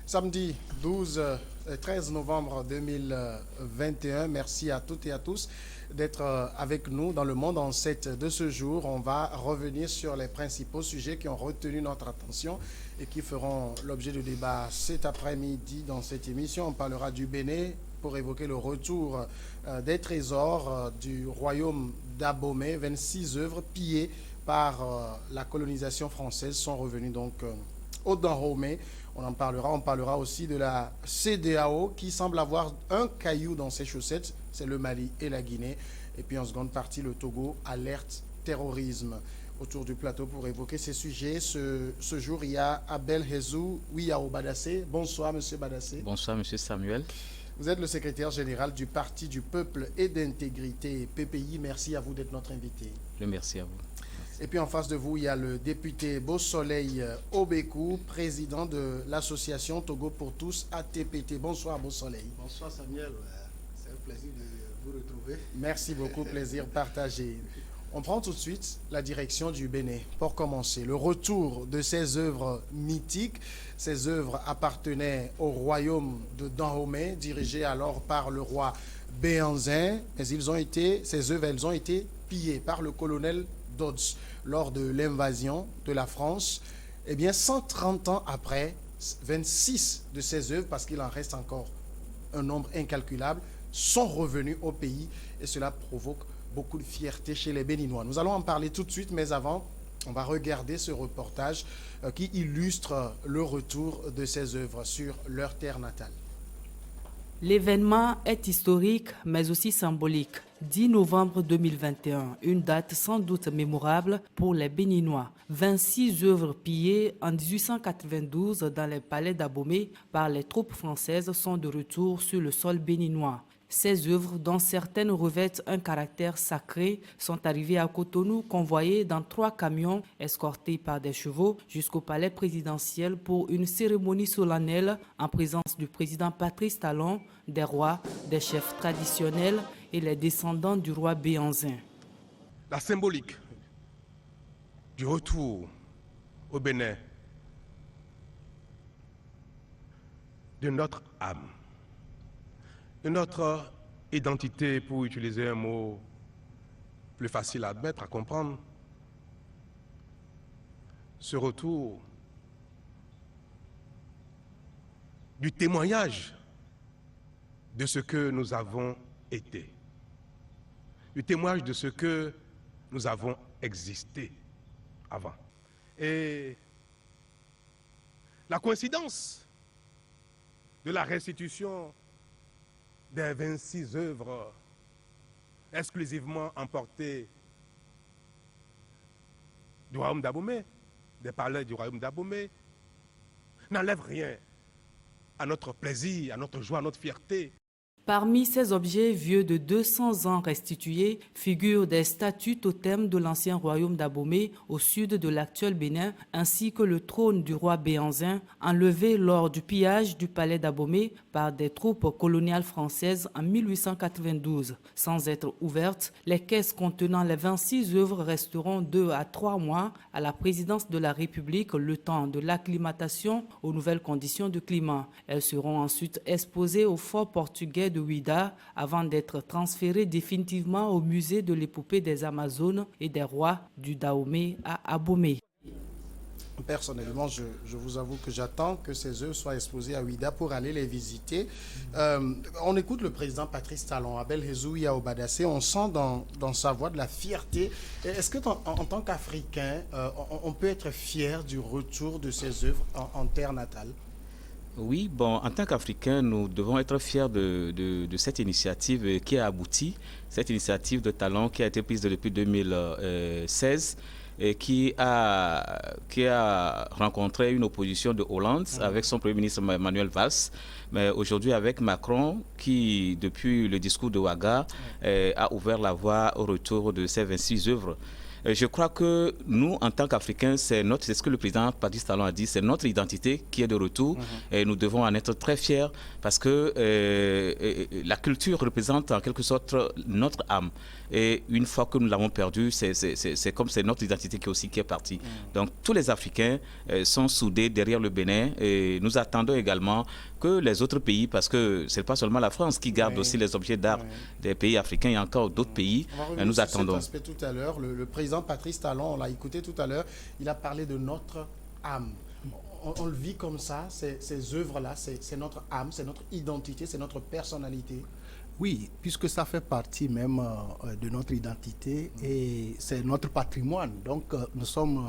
Samedi 13 novembre 2021. Merci à toutes et à tous d'être avec nous dans le monde en 7 de ce jour. On va revenir sur les principaux sujets qui ont retenu notre attention et qui feront l'objet de débat cet après-midi dans cette émission. On parlera du Bénin pour évoquer le retour des trésors du royaume d'Abomey. 26 œuvres pillées par la colonisation française sont revenues donc au Dahomey. On parlera aussi de la CEDEAO qui semble avoir un caillou dans ses chaussettes, c'est le Mali et la Guinée. Et puis en seconde partie, le Togo alerte terrorisme. Autour du plateau pour évoquer ces sujets, ce jour, il y a Abel Hezou Ouiao Badassé. Bonsoir, monsieur Badassé. Bonsoir, monsieur Samuel. Vous êtes le secrétaire général du Parti du Peuple et d'Intégrité, PPI. Merci à vous d'être notre invité. Merci à vous. Et puis en face de vous, il y a le député Beau-Soleil Obekou, président de l'association Togo pour tous, ATPT. Bonsoir Beau-Soleil. Bonsoir Samuel, c'est un plaisir de vous retrouver. Merci beaucoup, plaisir partagé. On prend tout de suite la direction du Bénin. Pour commencer, le retour de ces œuvres mythiques. Ces œuvres appartenaient au royaume de Dahomey, dirigé alors par le roi Béhanzin. Mais ces œuvres, elles ont été pillées par le colonel Dodds lors de l'invasion de la France. Eh bien, 130 ans après, 26 de ces œuvres, parce qu'il en reste encore un nombre incalculable, sont revenues au pays et cela provoque beaucoup de fierté chez les Béninois. Nous allons en parler tout de suite, mais avant, on va regarder ce reportage qui illustre le retour de ces œuvres sur leur terre natale. L'événement est historique, mais aussi symbolique. 10 novembre 2021, une date sans doute mémorable pour les Béninois. 26 œuvres pillées en 1892 dans les palais d'Abomey par les troupes françaises sont de retour sur le sol béninois. Ces œuvres, dont certaines revêtent un caractère sacré, sont arrivées à Cotonou convoyées dans 3 camions escortés par des chevaux jusqu'au palais présidentiel pour une cérémonie solennelle en présence du président Patrice Talon, des rois, des chefs traditionnels et les descendants du roi Béhanzin. La symbolique du retour au Bénin de notre âme, de notre identité, pour utiliser un mot plus facile à admettre, à comprendre, ce retour du témoignage de ce que nous avons été, du témoignage de ce que nous avons existé avant. Et la coïncidence de la restitution des 26 œuvres exclusivement emportées du royaume d'Abomey, des palais du royaume d'Abomey, n'enlève rien à notre plaisir, à notre joie, à notre fierté. Parmi ces objets vieux de 200 ans restitués figurent des statues totems de l'ancien royaume d'Abomey au sud de l'actuel Bénin, ainsi que le trône du roi Béhanzin, enlevé lors du pillage du palais d'Abomey par des troupes coloniales françaises en 1892. Sans être ouvertes, les caisses contenant les 26 œuvres resteront 2 à 3 mois à la présidence de la République, le temps de l'acclimatation aux nouvelles conditions de climat. Elles seront ensuite exposées au fort portugais de Ouida avant d'être transféré définitivement au musée de l'épopée des Amazones et des rois du Dahomey à Abomey. Personnellement, je vous avoue que j'attends que ces œuvres soient exposées à Ouida pour aller les visiter. On écoute le président Patrice Talon, Abel Hezou Ouiao Badassé, on sent dans sa voix de la fierté. Est-ce que en tant qu'Africain, on peut être fier du retour de ces œuvres en terre natale? Oui, bon, en tant qu'Africains, nous devons être fiers de cette initiative qui a abouti, cette initiative de Talon qui a été prise depuis 2016 et qui a rencontré une opposition de Hollande avec son Premier ministre Manuel Valls, mais aujourd'hui avec Macron qui, depuis le discours de Ouaga, a ouvert la voie au retour de ces 26 œuvres. Je crois que nous, en tant qu'Africains, c'est ce que le président Patrice Talon a dit, c'est notre identité qui est de retour et nous devons en être très fiers parce que la culture représente en quelque sorte notre âme. Et une fois que nous l'avons perdue, c'est comme c'est notre identité qui est partie. Donc tous les Africains sont soudés derrière le Bénin et nous attendons également que les autres pays, parce que ce n'est pas seulement la France qui garde aussi les objets d'art des pays africains, il y a encore d'autres pays, nous attendons. Cet aspect tout à l'heure, le président Patrice Talon, on l'a écouté tout à l'heure, il a parlé de notre âme. On le vit comme ça, ces œuvres-là, c'est notre âme, c'est notre identité, c'est notre personnalité. Oui, puisque ça fait partie même de notre identité et c'est notre patrimoine. Donc nous sommes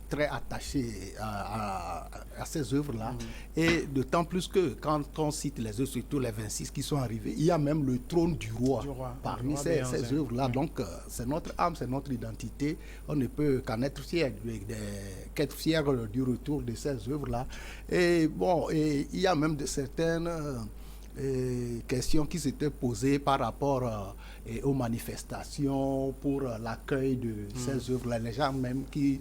très attachés à ces œuvres-là. Et d'autant plus que quand on cite les œuvres, surtout les 26 qui sont arrivés, il y a même le trône du roi parmi ces œuvres-là. Donc c'est notre âme, c'est notre identité. On ne peut qu'en être fier, qu'être fier du retour de ces œuvres-là. Et bon, et il y a même certaines questions qui s'étaient posées par rapport aux manifestations pour l'accueil de ces œuvres-là. Les gens même qui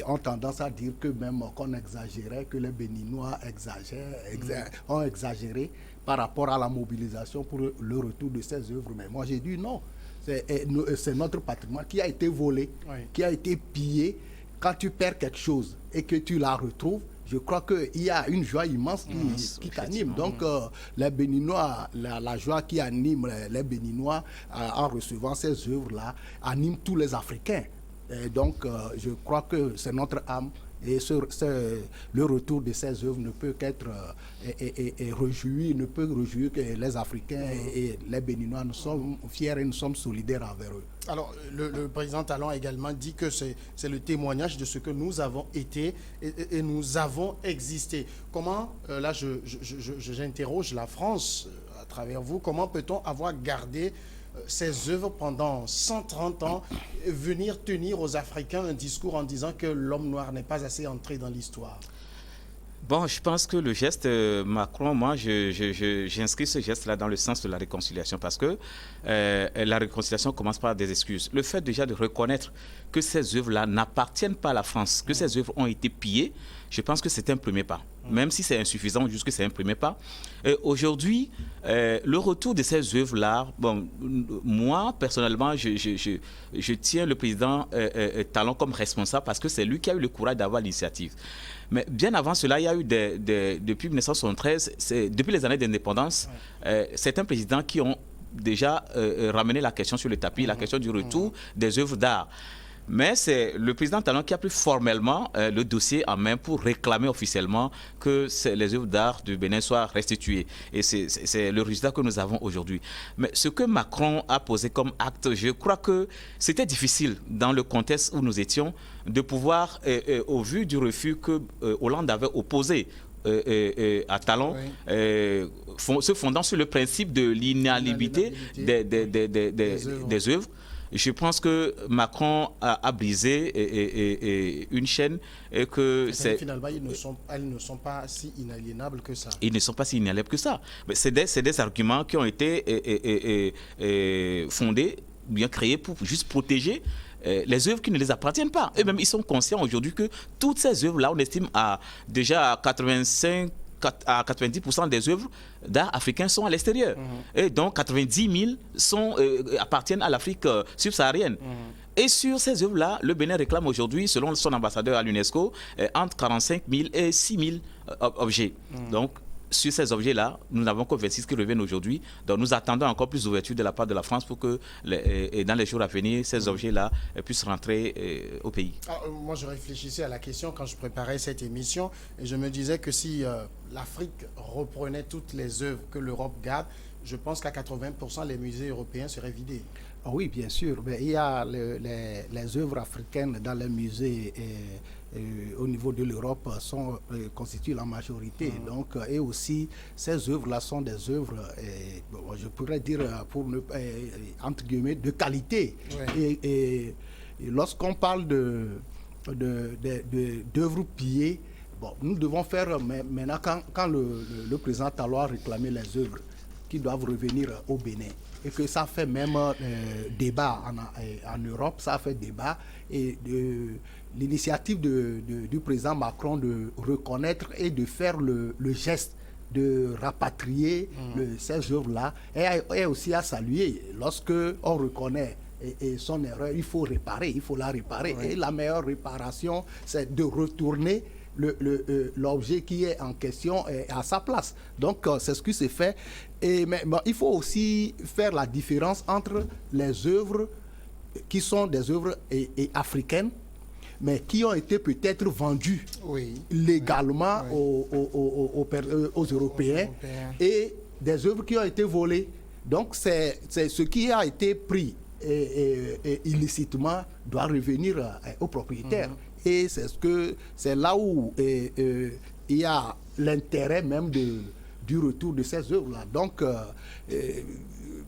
ont tendance à dire que même qu'on exagérait, que les Béninois ont exagéré par rapport à la mobilisation pour le retour de ces œuvres. Mais moi j'ai dit non, c'est notre patrimoine qui a été volé, qui a été pillé. Quand tu perds quelque chose et que tu la retrouves, je crois qu'il y a une joie immense qui t'anime. Donc, les Béninois, la joie qui anime les Béninois en recevant ces œuvres-là, anime tous les Africains. Et donc, je crois que c'est notre âme. Et le retour de ces œuvres ne peut qu'être ne peut réjouir que les Africains et les Béninois. Nous sommes fiers et nous sommes solidaires envers eux. Alors, le président Talon a également dit que c'est le témoignage de ce que nous avons été et nous avons existé. Comment, là j'interroge la France à travers vous, comment peut-on avoir gardé ces œuvres pendant 130 ans, venir tenir aux Africains un discours en disant que l'homme noir n'est pas assez entré dans l'histoire? Bon, je pense que le geste Macron, moi, j'inscris ce geste-là dans le sens de la réconciliation parce que la réconciliation commence par des excuses. Le fait déjà de reconnaître que ces œuvres-là n'appartiennent pas à la France, que ces œuvres ont été pillées, je pense que c'est un premier pas. Même si c'est insuffisant, juste que c'est un premier pas. Aujourd'hui, le retour de ces œuvres-là, bon, moi, personnellement, je tiens le président Talon comme responsable parce que c'est lui qui a eu le courage d'avoir l'initiative. Mais bien avant cela, il y a eu depuis 1973, depuis les années d'indépendance, certains présidents qui ont déjà ramené la question sur le tapis, la question du retour des œuvres d'art. Mais c'est le président Talon qui a pris formellement le dossier en main pour réclamer officiellement que les œuvres d'art du Bénin soient restituées. Et c'est le résultat que nous avons aujourd'hui. Mais ce que Macron a posé comme acte, je crois que c'était difficile dans le contexte où nous étions de pouvoir, au vu du refus que Hollande avait opposé à Talon, se fondant sur le principe de l'inaliénabilité des œuvres. Je pense que Macron a brisé une chaîne et que finalement, elles ne sont pas si inaliénables que ça. Ils ne sont pas si inaliénables que ça. C'est des arguments qui ont été fondés, bien créés pour juste protéger les œuvres qui ne les appartiennent pas. Eux-mêmes, ils sont conscients aujourd'hui que toutes ces œuvres-là, on estime déjà à 90% des œuvres d'art africains sont à l'extérieur. Et donc 90 000 appartiennent à l'Afrique subsaharienne. Et sur ces œuvres-là, le Bénin réclame aujourd'hui, selon son ambassadeur à l'UNESCO, entre 45 000 et 6 000 objets. Donc, sur ces objets-là, nous n'avons que 26 qui reviennent aujourd'hui. Donc, nous attendons encore plus d'ouverture de la part de la France pour que, dans les jours à venir, ces objets-là puissent rentrer au pays. Alors, moi, je réfléchissais à la question quand je préparais cette émission et je me disais que si l'Afrique reprenait toutes les œuvres que l'Europe garde, je pense qu'à 80%, les musées européens seraient vidés. Oui, bien sûr. Mais il y a les œuvres africaines dans les musées au niveau de l'Europe constituent la majorité. Donc, et aussi, ces œuvres-là sont des œuvres, je pourrais dire, entre guillemets, de qualité. Et lorsqu'on parle d'œuvres pillées, bon, nous devons faire, maintenant, quand le président Talon a réclamé les œuvres, qui doivent revenir au Bénin. Et que ça fait même débat en Europe, ça fait débat. Et l'initiative du président Macron de reconnaître et de faire le geste de rapatrier ces œuvres-là est aussi à saluer. Lorsque on reconnaît et son erreur, il faut réparer, il faut la réparer. Oui. Et la meilleure réparation, c'est de retourner l'objet qui est en question à sa place. Donc, c'est ce qui s'est fait. Mais il faut aussi faire la différence entre les œuvres qui sont des œuvres africaines, mais qui ont été peut-être vendues légalement aux Européens, et des œuvres qui ont été volées. Donc, c'est ce qui a été pris illicitement doit revenir aux propriétaires. Et c'est là où il y a l'intérêt même du retour de ces œuvres-là. Donc,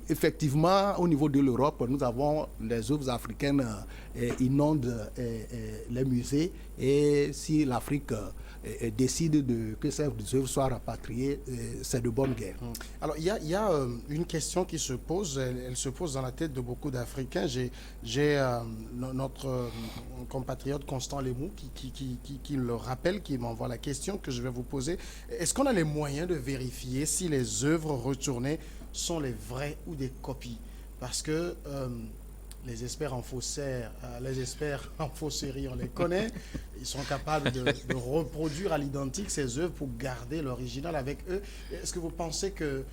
effectivement, au niveau de l'Europe, nous avons les œuvres africaines inondent les musées. Et si l'Afrique décide que ces œuvres soient rapatriées, c'est de bonne guerre. Alors, il y a une question qui se pose, elle se pose dans la tête de beaucoup d'Africains. J'ai notre compatriote Constant Lemou qui le rappelle, qui m'envoie la question que je vais vous poser. Est-ce qu'on a les moyens de vérifier si les œuvres retournées sont les vraies ou des copies? Parce que les experts en faussaires, les experts en fausserie, on les connaît. Ils sont capables de reproduire à l'identique ces œuvres pour garder l'original avec eux. Est-ce que vous pensez que,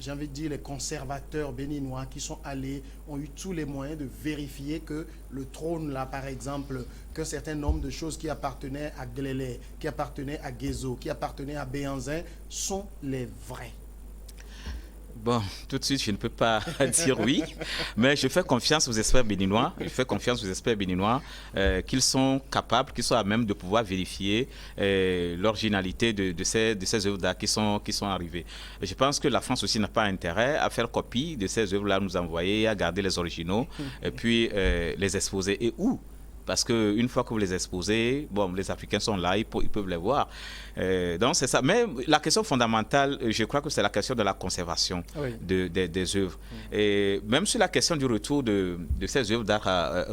j'ai envie de dire, les conservateurs béninois qui sont allés ont eu tous les moyens de vérifier que le trône, là, par exemple, qu'un certain nombre de choses qui appartenaient à Glélé, qui appartenaient à Guézo, qui appartenaient à Béhanzin, sont les vrais? Bon, tout de suite, je ne peux pas dire oui, mais je fais confiance aux experts béninois. Je fais confiance aux experts béninois qu'ils sont capables, qu'ils sont à même de pouvoir vérifier l'originalité de ces œuvres d'art qui sont arrivées. Je pense que la France aussi n'a pas intérêt à faire copie de ces œuvres-là, nous envoyer, à garder les originaux et puis les exposer. Et où? Parce qu'une fois que vous les exposez, bon, les Africains sont là, ils peuvent les voir. Donc, c'est ça. Mais la question fondamentale, je crois que c'est la question de la conservation des œuvres. Et même sur la question du retour de ces œuvres d'art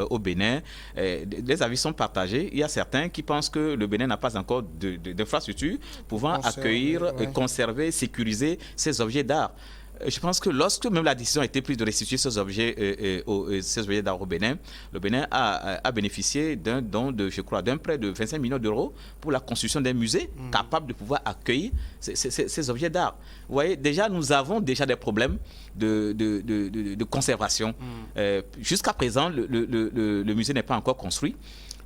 au Bénin, les avis sont partagés. Il y a certains qui pensent que le Bénin n'a pas encore d'infrastructures pouvant accueillir, conserver, sécuriser ces objets d'art. Je pense que lorsque même la décision a été prise de restituer ces objets d'art au Bénin, le Bénin a bénéficié d'un don de, je crois, d'un prêt de 25 millions d'euros pour la construction d'un musée capable de pouvoir accueillir ces objets d'art. Vous voyez, déjà, nous avons déjà des problèmes de conservation. Jusqu'à présent, le musée n'est pas encore construit.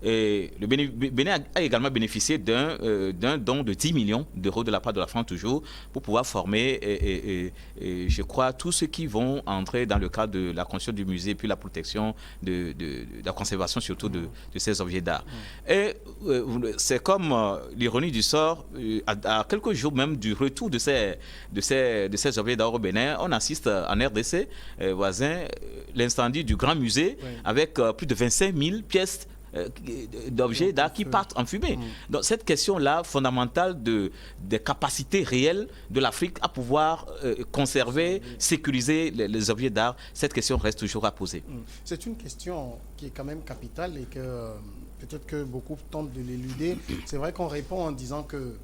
Et le Bénin a également bénéficié d'un don de 10 millions d'euros de la part de la France toujours pour pouvoir former, je crois, tous ceux qui vont entrer dans le cadre de la construction du musée puis la protection de la conservation surtout de ces objets d'art. Et c'est comme l'ironie du sort, à quelques jours même du retour de ces objets d'art au Bénin, on assiste en RDC voisin l'incendie du grand musée avec plus de 25 000 pièces d'objets d'art qui partent en fumée. Donc cette question-là, fondamentale des capacités réelles de l'Afrique à pouvoir conserver, sécuriser les objets d'art, cette question reste toujours à poser. C'est une question qui est quand même capitale et que peut-être que beaucoup tentent de l'éluder. C'est vrai qu'on répond en disant que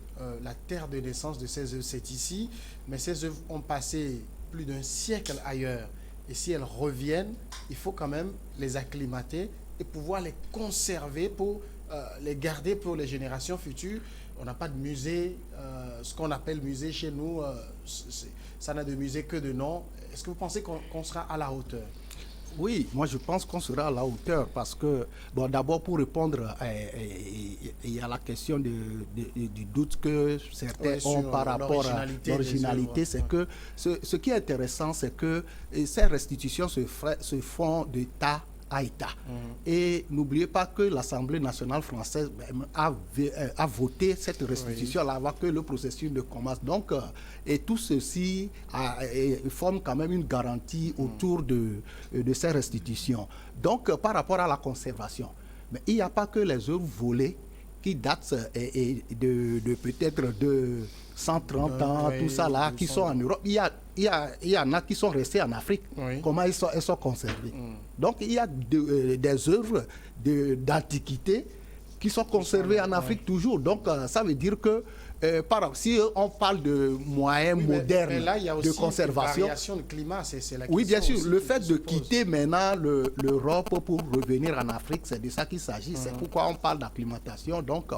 la terre de naissance de ces œuvres, c'est ici, mais ces œuvres ont passé plus d'un siècle ailleurs. Et si elles reviennent, il faut quand même les acclimater et pouvoir les conserver pour les garder pour les générations futures. On n'a pas de musée, ce qu'on appelle musée chez nous, ça n'a de musée que de nom. Est-ce que vous pensez qu'on sera à la hauteur? Oui, moi je pense qu'on sera à la hauteur parce que, bon, d'abord pour répondre, il y a la question du doute que certains ont par rapport à l'originalité. C'est que ce qui est intéressant, c'est que ces restitutions se font d'État à État. Et n'oubliez pas que l'Assemblée nationale française a voté cette restitution-là avant que le processus ne commence. Donc, et tout ceci forme quand même une garantie autour de ces restitutions. Donc, par rapport à la conservation, mais il n'y a pas que les œuvres volées qui datent de peut-être de 130 ans, tout ça là, qui sont en Europe. Il y en a qui sont restés en Afrique. Comment elles sont conservées. Donc il y a des œuvres d'antiquité qui sont conservées en Afrique toujours. Donc ça veut dire que si on parle de moyens modernes mais là, il y a aussi de conservation, une variation de climat, c'est la question. oui, bien sûr, aussi le fait de pose. quitter maintenant l'Europe pour revenir en Afrique, c'est de ça qu'il s'agit. C'est pourquoi on parle d'acclimatation. Donc,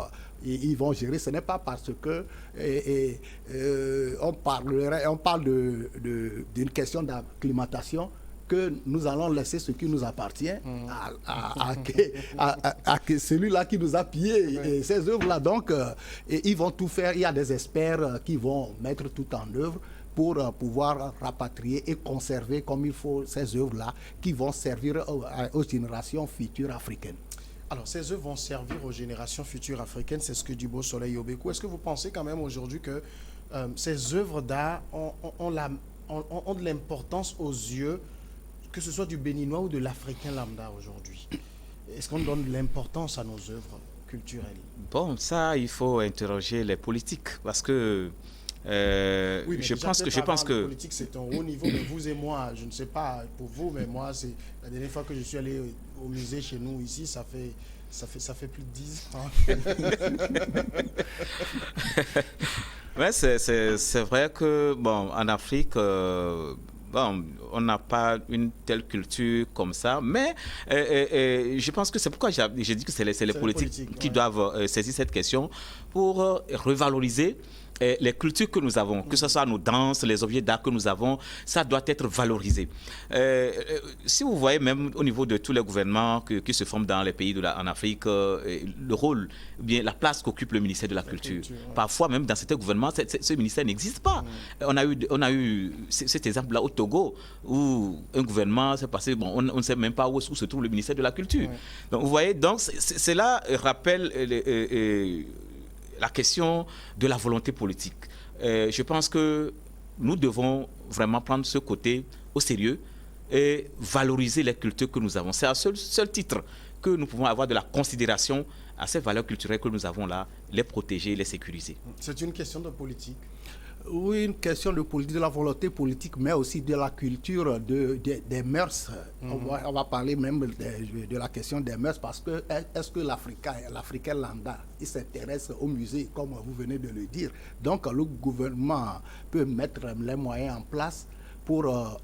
ils vont gérer. Ce n'est pas parce que on parle d'une question d'acclimatation que nous allons laisser ce qui nous appartient à celui-là qui nous a pillé ces œuvres-là. Donc, ils vont tout faire. Il y a des experts qui vont mettre tout en œuvre pour pouvoir rapatrier et conserver comme il faut ces œuvres-là qui vont servir aux générations futures africaines. Alors, ces œuvres vont servir aux générations futures africaines, c'est ce que dit Beau Soleil Yobeko. Est-ce que vous pensez quand même aujourd'hui que ces œuvres d'art ont de l'importance aux yeux, que ce soit du Béninois ou de l'Africain lambda aujourd'hui? Est-ce qu'on donne de l'importance à nos œuvres culturelles? Bon, ça, il faut interroger les politiques parce que oui, je pense que la politique, c'est un haut niveau, mais vous et moi, je ne sais pas pour vous, mais moi, c'est la dernière fois que je suis allé au musée chez nous ici, ça fait plus de 10 ans. Ouais, c'est vrai que, bon, en Afrique, bon, on n'a pas une telle culture comme ça, mais je pense que c'est pourquoi j'ai dit que c'est les politiques qui doivent saisir cette question pour revaloriser les cultures que nous avons, que ce soit nos danses, les objets d'art que nous avons, ça doit être valorisé. Si vous voyez même au niveau de tous les gouvernements qui se forment dans les pays en Afrique, le rôle, bien la place qu'occupe le ministère de la Culture. Parfois même dans certains gouvernements, ce ministère n'existe pas. On a eu cet exemple-là au Togo où un gouvernement s'est passé, bon, on ne sait même pas où se trouve le ministère de la Culture. Donc vous voyez, donc cela rappelle la question de la volonté politique. Je pense que nous devons vraiment prendre ce côté au sérieux et valoriser les cultures que nous avons. C'est à seul titre que nous pouvons avoir de la considération à ces valeurs culturelles que nous avons là, les protéger, les sécuriser. C'est une question de politique. Oui, une question de politique, de la volonté politique, mais aussi de la culture, des mœurs. On va parler même de la question des mœurs, parce que est-ce que l'Africain lambda, il s'intéresse au musée, comme vous venez de le dire. Donc, le gouvernement peut mettre les moyens en place pour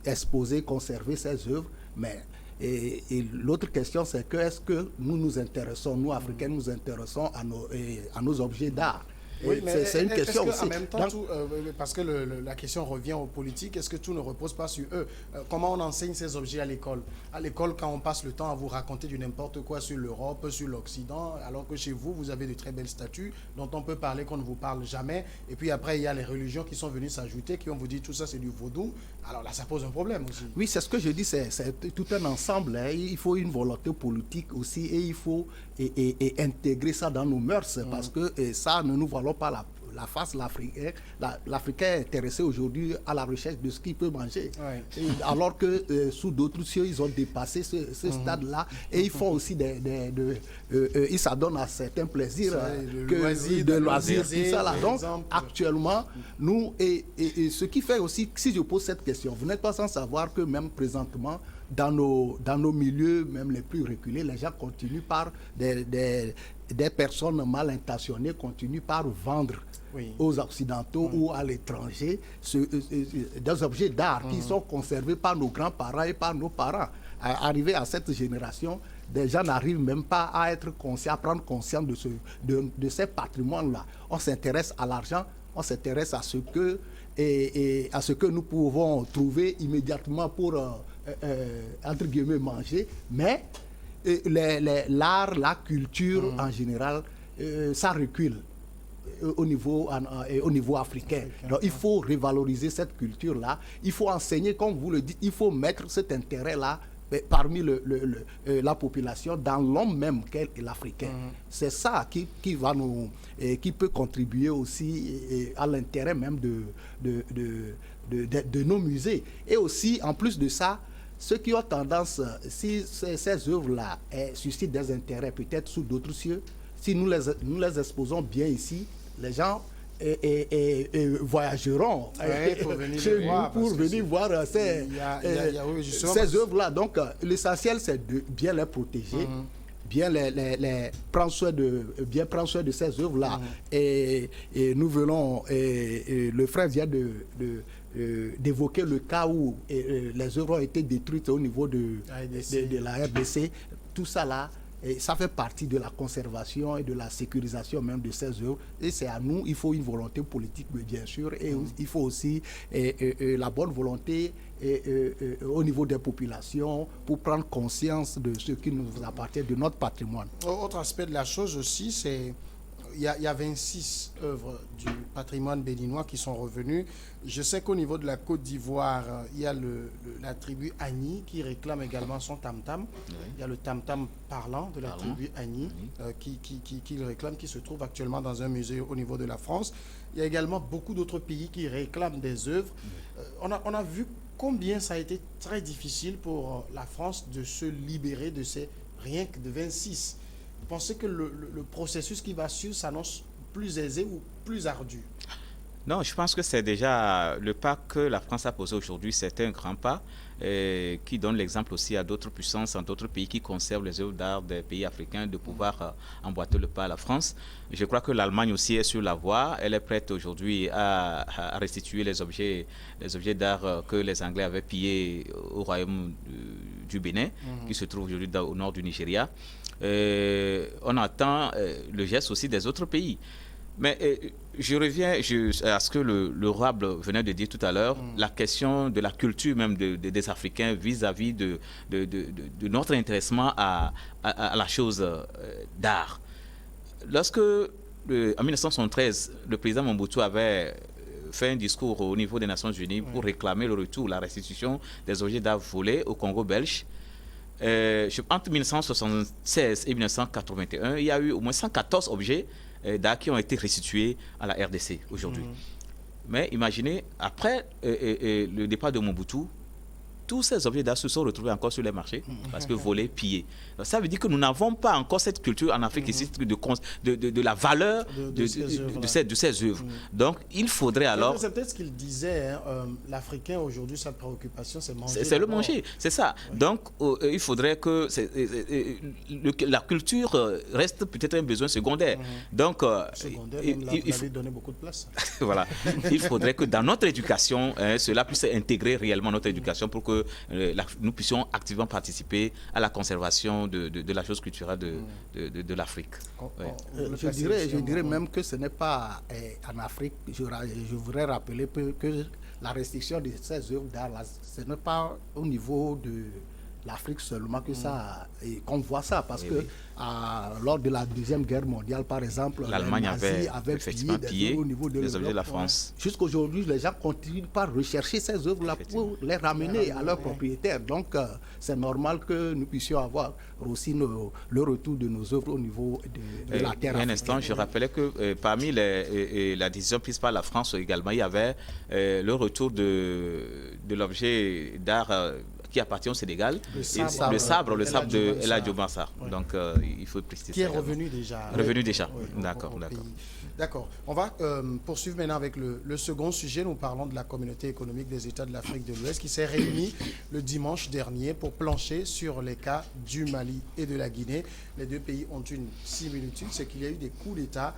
exposer, conserver ses œuvres, mais et l'autre question, c'est que est-ce que nous intéressons, nous, Africains, nous intéressons à nos objets d'art? Oui, mais c'est une question aussi. En même temps, parce que la question revient aux politiques, est-ce que tout ne repose pas sur eux? Comment on enseigne ces objets à l'école? À l'école, quand on passe le temps à vous raconter du n'importe quoi sur l'Europe, sur l'Occident, alors que chez vous, vous avez de très belles statues dont on peut parler qu'on ne vous parle jamais. Et puis après, il y a les religions qui sont venues s'ajouter, qui ont vous dit tout ça, c'est du vaudou. Alors là, ça pose un problème aussi. Oui, c'est ce que je dis, c'est tout un ensemble. Hein. Il faut une volonté politique aussi et il faut intégrer ça dans nos mœurs parce que ça, ne nous voilons pas la face. L'Africain est intéressé aujourd'hui à la recherche de ce qu'il peut manger. Ouais. Alors que sous d'autres cieux, ils ont dépassé ce stade-là et ils font aussi ils s'adonnent à certains plaisirs, de loisirs, tout ça là. Donc, actuellement, nous, et ce qui fait aussi, si je pose cette question, vous n'êtes pas sans savoir que même présentement, dans nos milieux, même les plus reculés, les gens continuent par des personnes mal intentionnées continuent par vendre aux Occidentaux ou à l'étranger des objets d'art qui sont conservés par nos grands-parents et par nos parents. Arrivé à cette génération, des gens n'arrivent même pas à être conscients, à prendre conscience de ces patrimoines-là. On s'intéresse à l'argent, on s'intéresse à ce que nous pouvons trouver immédiatement pour entre guillemets manger, mais l'art, la culture en général, ça recule au niveau africain. Donc il faut revaloriser cette culture-là, il faut enseigner, comme vous le dites, il faut mettre cet intérêt-là parmi la population, dans l'homme même qu'est l'Africain. C'est ça qui peut contribuer aussi à l'intérêt même de nos musées. Et aussi, en plus de ça, ceux qui ont tendance, si ces œuvres-là suscitent des intérêts peut-être sous d'autres cieux, si nous les exposons bien ici, les gens voyageront chez nous pour venir voir ces œuvres-là. Donc, l'essentiel, c'est de bien les protéger, bien prendre soin de ces œuvres-là. Et nous venons, le frère vient d'évoquer le cas où les œuvres ont été détruites au niveau de la RDC. Tout ça là, et ça fait partie de la conservation et de la sécurisation même de ces œuvres. Et c'est à nous, il faut une volonté politique, bien sûr, et il faut aussi la bonne volonté au niveau des populations pour prendre conscience de ce qui nous appartient, de notre patrimoine. Autre aspect de la chose aussi, c'est il y a 26 œuvres du patrimoine béninois qui sont revenues. Je sais qu'au niveau de la Côte d'Ivoire, il y a la tribu Agni qui réclame également son tam-tam. Oui. Il y a le tam-tam parlant de la tribu Agni qui le réclame, qui se trouve actuellement dans un musée au niveau de la France. Il y a également beaucoup d'autres pays qui réclament des œuvres. On a vu combien ça a été très difficile pour la France de se libérer de ces rien que de 26. Vous pensez que le processus qui va suivre s'annonce plus aisé ou plus ardu? Non, je pense que c'est déjà le pas que la France a posé aujourd'hui, c'est un grand pas qui donne l'exemple aussi à d'autres puissances, à d'autres pays qui conservent les œuvres d'art des pays africains de pouvoir emboîter le pas à la France. Je crois que l'Allemagne aussi est sur la voie. Elle est prête aujourd'hui à restituer les objets d'art que les Anglais avaient pillés au royaume du Bénin, qui se trouve aujourd'hui au nord du Nigeria. On attend le geste aussi des autres pays. Mais je reviens à ce que le roi venait de dire tout à l'heure, la question de la culture même des Africains vis-à-vis de notre intéressement à la chose d'art. Lorsque, en 1973, le président Mobutu avait fait un discours au niveau des Nations Unies pour réclamer le retour, la restitution des objets d'art volés au Congo belge, entre 1976 et 1981, il y a eu au moins 114 objets d'art qui ont été restitués à la RDC aujourd'hui. Mais imaginez, après le départ de Mobutu, tous ces objets d'art se sont retrouvés encore sur les marchés parce que volés, pillés. Donc, ça veut dire que nous n'avons pas encore cette culture en Afrique ici de la valeur de ces œuvres. Donc, il faudrait alors... C'est peut-être ce qu'il disait, hein, l'Africain aujourd'hui, sa préoccupation, c'est manger. C'est le manger, c'est ça. Oui. Donc, il faudrait que la culture reste peut-être un besoin secondaire. Donc, secondaire, même là, vous avez donné beaucoup de place. Voilà. Il faudrait que dans notre éducation, cela puisse intégrer réellement notre éducation pour que nous puissions activement participer à la conservation de la chose culturelle de l'Afrique. Je dirais même que ce n'est pas en Afrique. Je voudrais rappeler que la restriction de ces œuvres d'art, ce n'est pas au niveau de l'Afrique seulement que qu'on voit ça, parce que lors de la Deuxième Guerre mondiale, par exemple, l'Allemagne avait effectivement pillé au niveau de les objets de la France. Jusqu'aujourd'hui, les gens continuent par rechercher ces œuvres-là pour les ramener à leurs propriétaires. Donc, c'est normal que nous puissions avoir aussi le retour de nos œuvres au niveau de la terre. Un instant, je rappelais que parmi la décision prise par la France également, il y avait le retour de l'objet d'art qui appartient au Sénégal, le sabre de El Hadji Omar Sarr. Donc, il faut préciser. Qui est revenu déjà. Revenu déjà. Oui, d'accord. D'accord. On va poursuivre maintenant avec le second sujet. Nous parlons de la communauté économique des États de l'Afrique de l'Ouest qui s'est réunie le dimanche dernier pour plancher sur les cas du Mali et de la Guinée. Les deux pays ont une similitude, c'est qu'il y a eu des coups d'État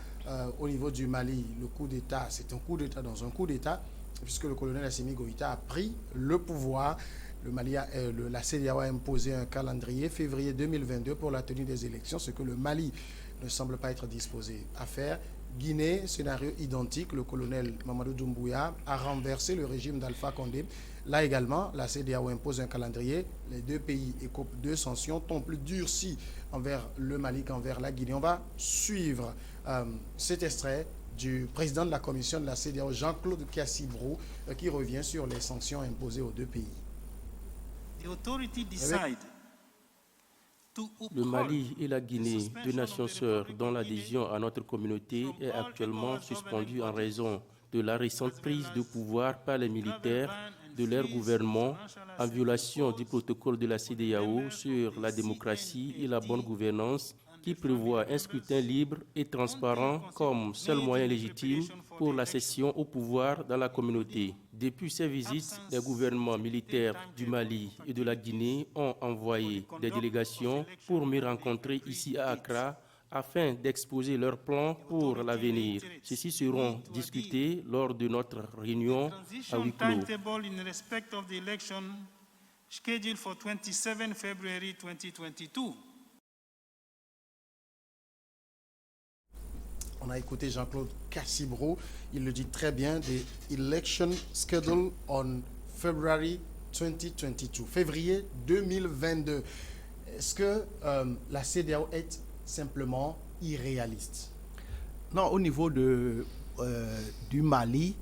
au niveau du Mali. Le coup d'État, c'est un coup d'État dans un coup d'État, puisque le colonel Assimi Goïta a pris le pouvoir. Le Mali la CEDEAO a imposé un calendrier février 2022 pour la tenue des élections, ce que le Mali ne semble pas être disposé à faire. Guinée, scénario identique, le colonel Mamadou Doumbouya a renversé le régime d'Alpha Condé. Là également, la CEDEAO impose un calendrier. Les deux pays écopent de sanctions, tant plus durcies envers le Mali qu'envers la Guinée. On va suivre cet extrait du président de la commission de la CEDEAO, Jean-Claude Kassibrou, qui revient sur les sanctions imposées aux deux pays. Le Mali et la Guinée, deux nations sœurs dont l'adhésion à notre communauté est actuellement suspendue en raison de la récente prise de pouvoir par les militaires de leur gouvernement en violation du protocole de la CEDEAO sur la démocratie et la bonne gouvernance qui prévoit un scrutin libre et transparent comme seul moyen légitime pour la cession au pouvoir dans la communauté. Depuis ces visites, les gouvernements militaires du Mali et de la Guinée ont envoyé des délégations pour me rencontrer ici à Accra afin d'exposer leurs plans pour l'avenir. Ceux-ci seront discutés lors de notre réunion à huis clos. On a écouté Jean-Claude Cassibro, il le dit très bien, the election schedule on February 2022, février 2022. Est-ce que la CEDEAO est simplement irréaliste? Non, au niveau du Mali,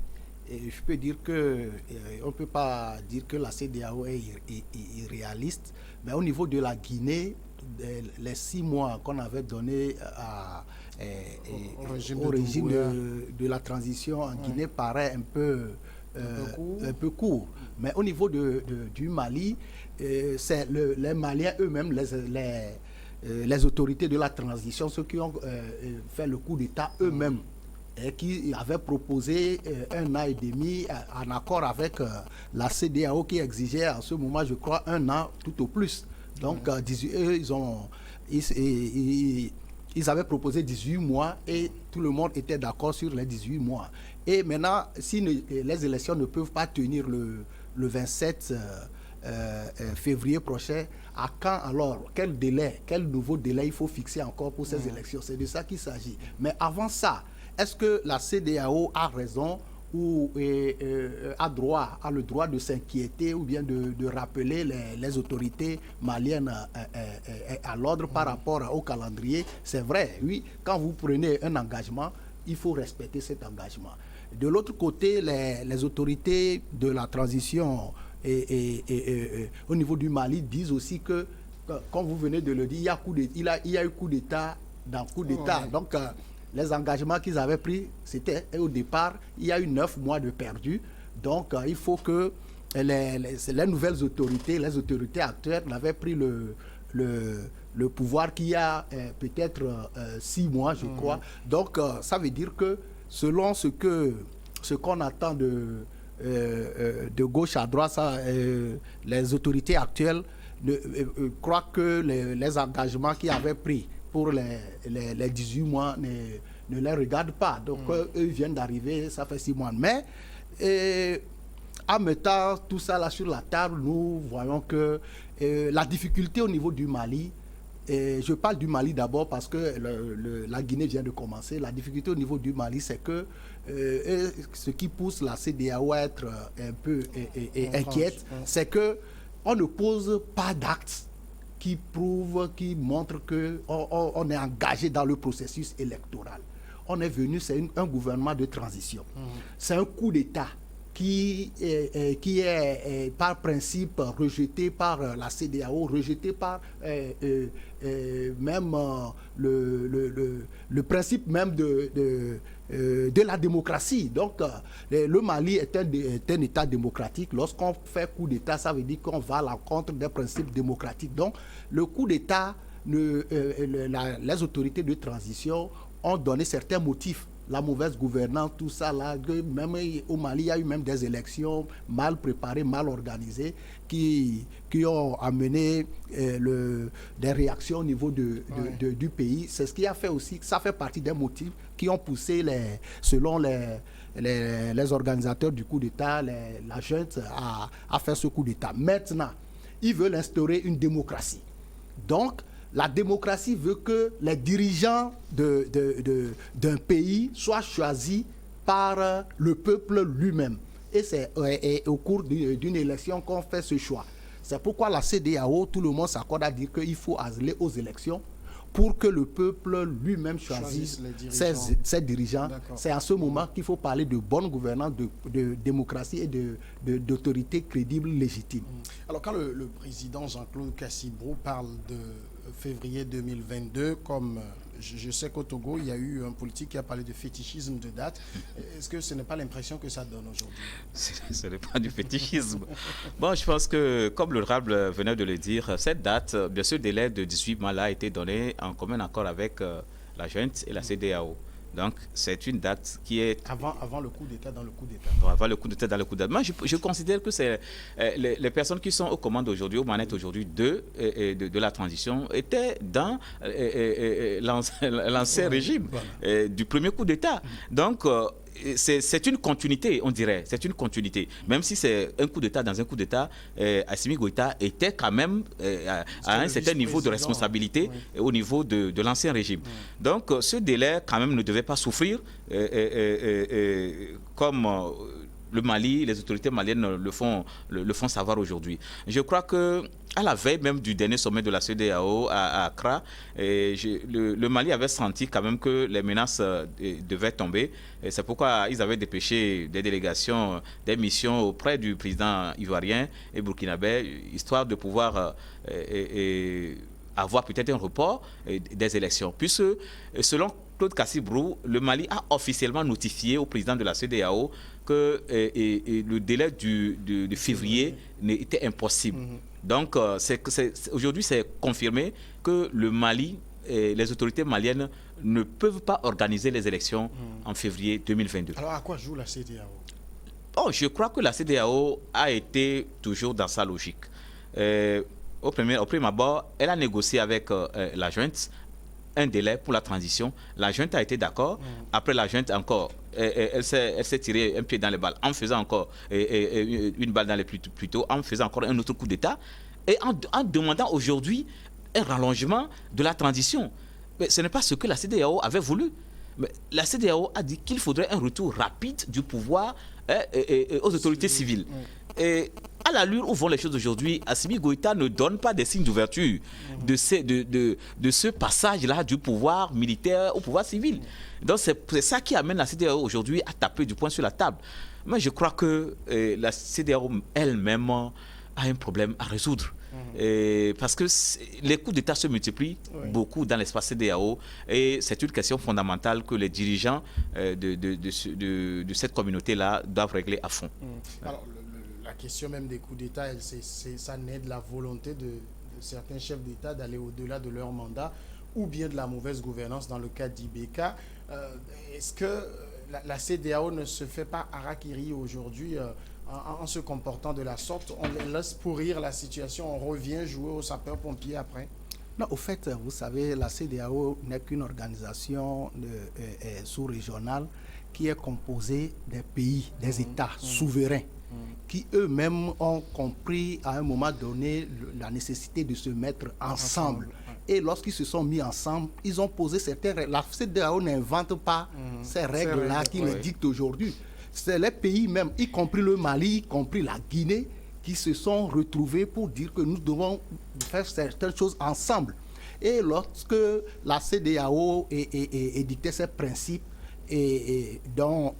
je peux dire que on ne peut pas dire que la CEDEAO est irréaliste, mais au niveau de la Guinée, les 6 mois qu'on avait donnés au régime de la transition en Guinée paraît un peu court. Mais au niveau du Mali, c'est les Maliens eux-mêmes, les autorités de la transition, ceux qui ont fait le coup d'État eux-mêmes, et qui avaient proposé 1 an et demi en accord avec la CEDEAO qui exigeait à ce moment, je crois, 1 an tout au plus. Donc, ils avaient proposé 18 mois et tout le monde était d'accord sur les 18 mois. Et maintenant, si les élections ne peuvent pas tenir le 27 février prochain, à quand alors? Quel nouveau délai il faut fixer encore pour ces élections? C'est de ça qu'il s'agit. Mais avant ça, est-ce que la CEDEAO a raison ou a le droit de s'inquiéter ou bien de rappeler les autorités maliennes à l'ordre par rapport au calendrier? C'est vrai, oui, quand vous prenez un engagement, il faut respecter cet engagement. De l'autre côté, les autorités de la transition au niveau du Mali disent aussi que, comme vous venez de le dire, il y a eu coup d'État dans coup d'État. Donc, les engagements qu'ils avaient pris, c'était au départ, il y a eu 9 mois de perdu. Donc, il faut que les nouvelles autorités, les autorités actuelles, avaient pris le pouvoir qu'il y a peut-être 6 mois, je crois. Donc, ça veut dire que selon ce qu'on attend de gauche à droite, les autorités actuelles croient que les engagements qu'ils avaient pris pour les 18 mois ne les regardent pas. Donc, eux viennent d'arriver, ça fait 6 mois. Mais, en mettant tout ça là sur la table, nous voyons que la difficulté au niveau du Mali, je parle du Mali d'abord parce que la Guinée vient de commencer. La difficulté au niveau du Mali, c'est que ce qui pousse la CEDEAO à être un peu inquiète, c'est qu'on ne pose pas d'actes qui montrent qu'on est engagé dans le processus électoral. On est venu, c'est un gouvernement de transition. C'est un coup d'État qui est par principe rejeté par la CEDEAO, rejeté par même le principe même de la démocratie. Donc, le Mali est un État démocratique. Lorsqu'on fait coup d'État, ça veut dire qu'on va à l'encontre des principes démocratiques. Donc, le coup d'État, les autorités de transition ont donné certains motifs. La mauvaise gouvernance, tout ça, là, même au Mali, il y a eu même des élections mal préparées, mal organisées, qui ont amené des réactions au niveau du pays. C'est ce qui a fait aussi, ça fait partie des motifs qui ont poussé, selon les organisateurs du coup d'État, la junte, à faire ce coup d'État. Maintenant, ils veulent instaurer une démocratie. Donc, la démocratie veut que les dirigeants d'un pays soient choisis par le peuple lui-même. Et c'est au cours d'une élection qu'on fait ce choix. C'est pourquoi la CEDEAO, tout le monde s'accorde à dire qu'il faut aller aux élections pour que le peuple lui-même choisisse ses dirigeants. C'est à ce moment qu'il faut parler de bonne gouvernance, de démocratie et d'autorité crédible, légitime. Alors quand le président Jean-Claude Cassibro parle de février 2022 comme je sais qu'au Togo, il y a eu un politique qui a parlé de fétichisme de date. Est-ce que ce n'est pas l'impression que ça donne aujourd'hui? Ce n'est pas du fétichisme. Bon, je pense que, comme l'honorable venait de le dire, cette date, bien sûr, le délai de 18 mois là a été donné en commun accord avec la junte et la CEDEAO. Donc, c'est une date qui est... Avant le coup d'État dans le coup d'État. Bon, avant le coup d'État dans le coup d'État. Moi, je considère que c'est les personnes qui sont aux commandes aujourd'hui, aux manettes aujourd'hui de la transition, étaient dans l'ancien régime du premier coup d'État. Donc, c'est une continuité, on dirait. C'est une continuité. Même si c'est un coup d'État dans un coup d'État, Assimi Goïta était quand même à un certain niveau de responsabilité au niveau de l'ancien régime. Donc, ce délai, quand même, ne devait pas souffrir comme le Mali, les autorités maliennes le font savoir aujourd'hui. Je crois que à la veille même du dernier sommet de la CEDEAO à Accra, le Mali avait senti quand même que les menaces devaient tomber. C'est pourquoi ils avaient dépêché des délégations, des missions auprès du président ivoirien et burkinabé, histoire de pouvoir avoir peut-être un report des élections. Puisque, selon Claude Cassibrou, le Mali a officiellement notifié au président de la CEDEAO que le délai de février était impossible. Donc, aujourd'hui, c'est confirmé que le Mali et les autorités maliennes ne peuvent pas organiser les élections en février 2022. Alors, à quoi joue la CEDEAO? Oh, je crois que la CEDEAO a été toujours dans sa logique. Au premier abord, elle a négocié avec la junte un délai pour la transition. La junte a été d'accord. Après la junte encore, elle s'est tirée un pied dans les balles en faisant encore une balle dans les plutôt, en faisant encore un autre coup d'État et en demandant aujourd'hui un rallongement de la transition. Mais ce n'est pas ce que la CEDEAO avait voulu. Mais la CEDEAO a dit qu'il faudrait un retour rapide du pouvoir aux autorités civiles. Et à l'allure où vont les choses aujourd'hui, Assimi Goïta ne donne pas des signes d'ouverture de ce passage-là du pouvoir militaire au pouvoir civil. Donc c'est ça qui amène la CEDEAO aujourd'hui à taper du poing sur la table. Mais je crois que la CEDEAO elle-même a un problème à résoudre. Parce que les coups d'État se multiplient beaucoup dans l'espace CEDEAO et c'est une question fondamentale que les dirigeants de cette communauté-là doivent régler à fond. Alors, la question même des coups d'État, ça naît de la volonté de certains chefs d'État d'aller au-delà de leur mandat ou bien de la mauvaise gouvernance dans le cas d'IBK. Est-ce que la CEDEAO ne se fait pas harakiri aujourd'hui en se comportant de la sorte? On les laisse pourrir la situation, on revient jouer aux sapeurs-pompiers après? Non, au fait, vous savez, la CEDEAO n'est qu'une organisation sous-régionale qui est composée des pays, des États souverains, qui eux-mêmes ont compris à un moment donné la nécessité de se mettre ensemble. Et lorsqu'ils se sont mis ensemble, ils ont posé certaines règles. La CEDEAO n'invente pas ces règles-là qui les dictent aujourd'hui. C'est les pays même, y compris le Mali, y compris la Guinée, qui se sont retrouvés pour dire que nous devons faire certaines choses ensemble. Et lorsque la CEDEAO édictait ses principes, dans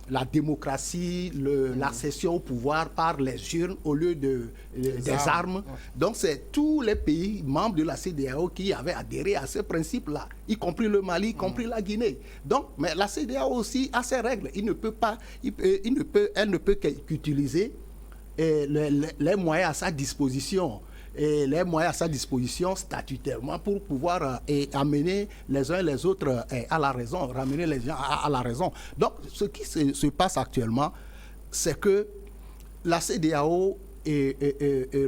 la démocratie, l'accession au pouvoir par les urnes au lieu des armes. Donc c'est tous les pays membres de la CEDEAO qui avaient adhéré à ces principes-là, y compris le Mali, y compris la Guinée. Donc, mais la CEDEAO aussi a ses règles. Elle ne peut qu'utiliser les moyens à sa disposition. Et les moyens à sa disposition statutairement pour pouvoir amener les uns et les autres à la raison, ramener les gens à la raison. Donc, ce qui se passe actuellement, c'est que la CEDEAO,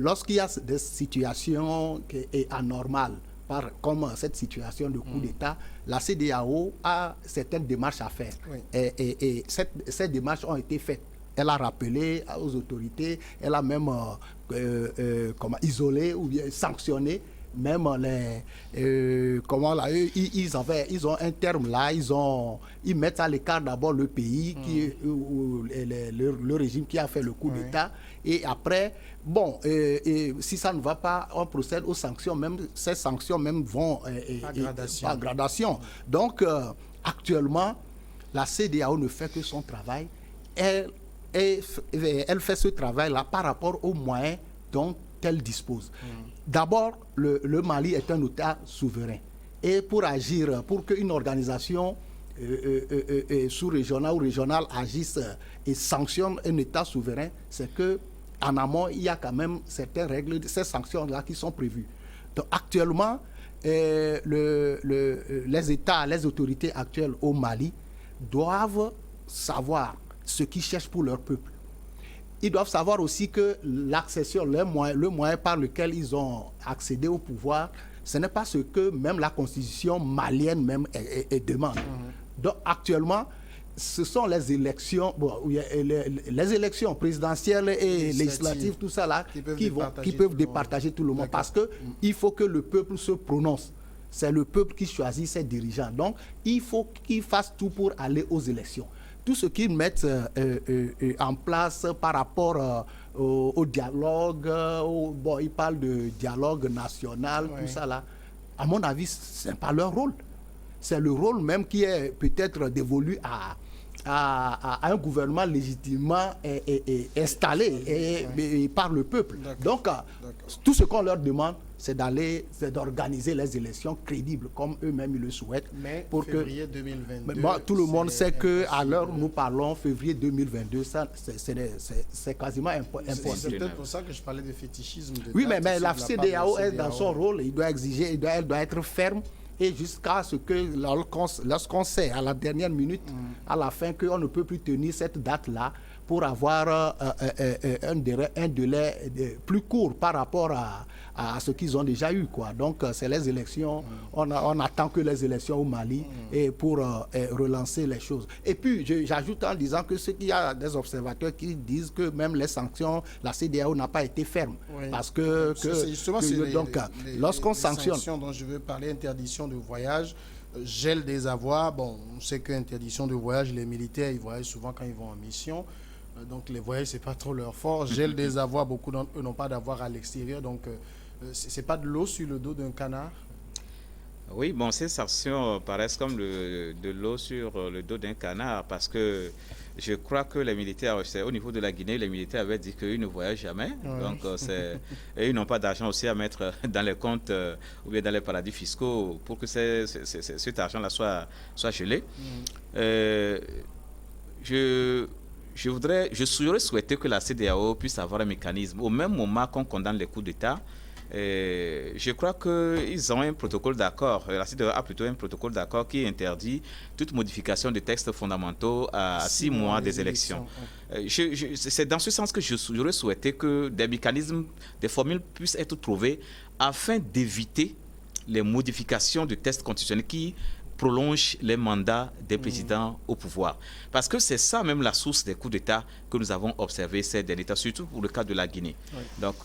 lorsqu'il y a des situations anormales, comme cette situation de coup d'État, la CEDEAO a certaines démarches à faire. Oui. Et ces démarches ont été faites. Elle a rappelé aux autorités, elle a même isolé ou bien sanctionné même ils ont un terme là, ils mettent à l'écart d'abord le pays le régime qui a fait le coup d'État et après si ça ne va pas, on procède aux sanctions, même ces sanctions même vont par gradation. Donc actuellement la CEDEAO ne fait que son travail. Elle fait ce travail-là par rapport aux moyens dont elle dispose. D'abord, le Mali est un État souverain. Et pour agir, pour qu'une organisation sous-régionale ou régionale agisse et sanctionne un État souverain, c'est qu'en amont, il y a quand même certaines règles, ces sanctions-là qui sont prévues. Donc actuellement, les États, les autorités actuelles au Mali doivent savoir ce qu'ils cherchent pour leur peuple. Ils doivent savoir aussi que l'accession, le moyen par lequel ils ont accédé au pouvoir, ce n'est pas ce que même la constitution malienne même demande. Donc actuellement, ce sont les élections, les élections présidentielles et législatives, tout ça là, qui peuvent départager tout le monde. Parce qu'il faut que le peuple se prononce. C'est le peuple qui choisit ses dirigeants. Donc, il faut qu'ils fassent tout pour aller aux élections. Tout ce qu'ils mettent en place par rapport au dialogue, ils parlent de dialogue national, tout ça là, à mon avis, ce n'est pas leur rôle. C'est le rôle même qui est peut-être dévolu à un gouvernement légitimement installé par le peuple. Donc, tout ce qu'on leur demande, c'est d'organiser les élections crédibles, comme eux-mêmes ils le souhaitent. Mais pour février 2022... tout le monde sait qu'à l'heure où nous parlons, février 2022, c'est quasiment impossible. C'est peut-être pour ça que je parlais de fétichisme. Oui, mais la CEDEAO est dans son rôle. Il doit exiger, elle doit être ferme. Et jusqu'à ce que, lorsqu'on sait à la dernière minute, à la fin, qu'on ne peut plus tenir cette date-là pour avoir un délai plus court par rapport à ce qu'ils ont déjà eu, quoi. Donc, c'est les élections. On attend que les élections au Mali et pour relancer les choses. Et puis, j'ajoute en disant que qu'il y a des observateurs qui disent que même les sanctions, la CEDEAO n'a pas été ferme. Oui. Parce que lorsqu'on sanctionne... sanctions dont je veux parler, interdiction de voyage, gel des avoirs. Bon, on sait qu'interdiction de voyage, les militaires, ils voyagent souvent quand ils vont en mission. Donc, les voyages, ce n'est pas trop leur fort. Gel des avoirs, beaucoup d'entre eux n'ont pas d'avoir à l'extérieur. Donc, ce n'est pas de l'eau sur le dos d'un canard. Oui, bon, ces sanctions paraissent comme de l'eau sur le dos d'un canard parce que je crois que les militaires, au niveau de la Guinée, les militaires avaient dit qu'ils ne voyagent jamais. Ouais. Donc, et ils n'ont pas d'argent aussi à mettre dans les comptes ou bien dans les paradis fiscaux pour que cet argent-là soit gelé. J'aurais souhaité que la CEDEAO puisse avoir un mécanisme. Au même moment qu'on condamne les coups d'État, je crois qu'ils ont un protocole d'accord. La CEDEAO a plutôt un protocole d'accord qui interdit toute modification des textes fondamentaux à 6 mois des élections. C'est dans ce sens que j'aurais souhaité que des mécanismes, des formules puissent être trouvées afin d'éviter les modifications du texte constitutionnel qui prolonge les mandats des présidents au pouvoir. Parce que c'est ça même la source des coups d'État que nous avons observés ces derniers temps, surtout pour le cas de la Guinée. Oui. Donc,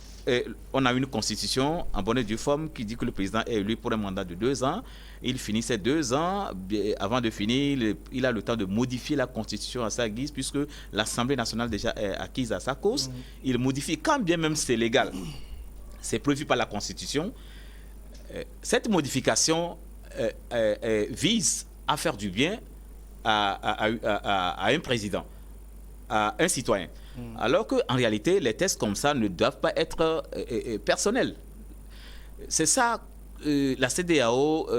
on a une constitution en bonne et due forme qui dit que le président est élu pour un mandat de 2 ans. Il finit ses 2 ans. Avant de finir, il a le temps de modifier la constitution à sa guise puisque l'Assemblée nationale déjà est acquise à sa cause. Il modifie quand bien même c'est légal. C'est prévu par la constitution. Cette modification vise à faire du bien à un président, à un citoyen. Alors qu'en réalité, les tests comme ça ne doivent pas être personnels. C'est ça, la CEDEAO,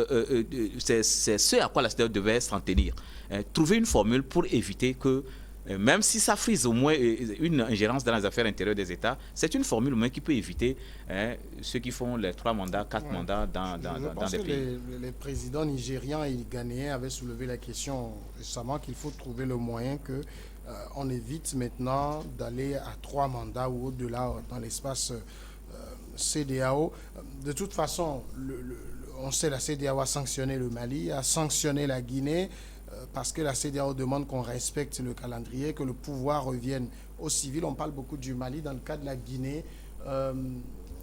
c'est ce à quoi la CEDEAO devait s'en tenir. Trouver une formule pour éviter que, même si ça frise au moins une ingérence dans les affaires intérieures des États, c'est une formule au moins qui peut éviter ceux qui font les 3 mandats, 4 mandats dans des pays. Les présidents nigérians et ghanéens avaient soulevé la question récemment qu'il faut trouver le moyen que on évite maintenant d'aller à 3 mandats ou au-delà dans l'espace CEDEAO. De toute façon, on sait la CEDEAO a sanctionné le Mali, a sanctionné la Guinée, parce que la CEDEAO demande qu'on respecte le calendrier, que le pouvoir revienne aux civils. On parle beaucoup du Mali. Dans le cas de la Guinée,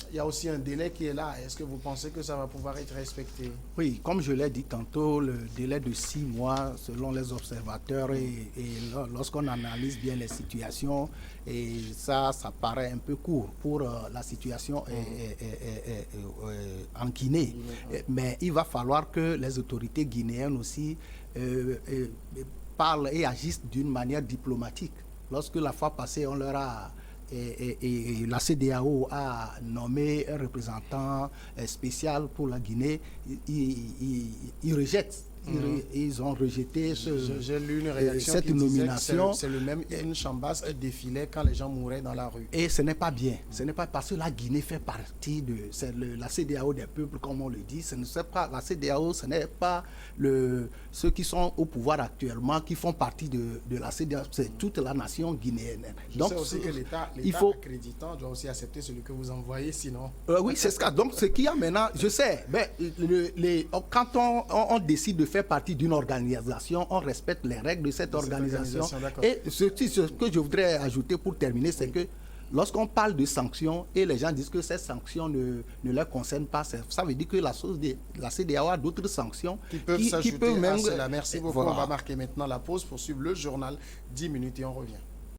il y a aussi un délai qui est là. Est-ce que vous pensez que ça va pouvoir être respecté? Oui, comme je l'ai dit tantôt, le délai de 6 mois selon les observateurs et lorsqu'on analyse bien les situations, et ça paraît un peu court pour la situation en Guinée. Mais il va falloir que les autorités guinéennes aussi parlent et agissent d'une manière diplomatique. Lorsque la fois passée, on leur a et la CEDEAO a nommé un représentant spécial pour la Guinée, ils rejettent. Ils ont rejeté J'ai lu une réaction cette qui disait nomination. que c'est le même Ibn Chambas qui défilait quand les gens mouraient dans la rue. Et ce n'est pas bien. Ce n'est pas parce que la Guinée fait partie de la CEDEAO des peuples, comme on le dit. La CEDEAO, ce n'est pas ceux qui sont au pouvoir actuellement qui font partie de la CEDEAO. C'est toute la nation guinéenne. Je sais aussi que l'État accréditant doit aussi accepter celui que vous envoyez, sinon... oui, c'est ce cas. Donc, ce qu'il y a maintenant, je sais, quand on décide de faire partie d'une organisation, on respecte les règles de cette organisation. Et ce que je voudrais ajouter pour terminer, c'est que lorsqu'on parle de sanctions et les gens disent que ces sanctions ne leur concernent pas, ça veut dire que la CEDEAO a d'autres sanctions qui peuvent s'ajouter même... à cela. Merci beaucoup. Voilà. On va marquer maintenant la pause pour suivre le journal. 10 minutes et on revient.